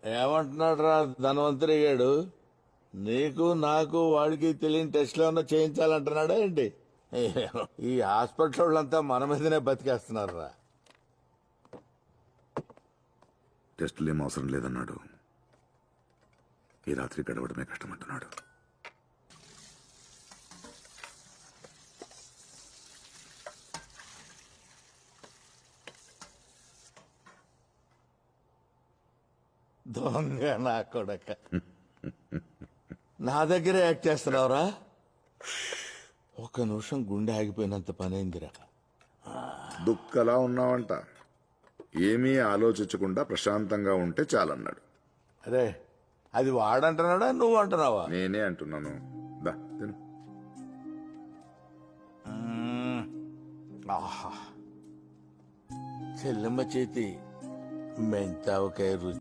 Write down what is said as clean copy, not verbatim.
ఏమంటున్నాడు రా ధనవంతుడిగాడు? నీకు నాకు వాడికి తెలియని టెస్ట్లు ఏమన్నా చేయించాలంటున్నాడా ఏంటి? ఈ హాస్పిటల్ వాళ్ళంతా మన మీదనే బతికేస్తున్నారు రా. టెస్టులు ఏం అవసరం లేదన్నాడు. ఈ రాత్రి గడవడమే కష్టమంటున్నాడు. దొంగ నా కొడక, నా దగ్గరే యాక్ట్ చేస్తున్నావురా? ఒక్క నిమిషం గుండె ఆగిపోయినంత పనైందిరా. దుఃఖలా ఉన్నావంట. ఏమీ ఆలోచించకుండా ప్రశాంతంగా ఉంటే చాలన్నాడు. అరే, అది వాడంటున్నాడా నువ్వు అంటున్నావా? నేనే అంటున్నాను. దా తిను. ఆహా, చెల్లెమ్మ చేతి మెంతావకాయ రుచి.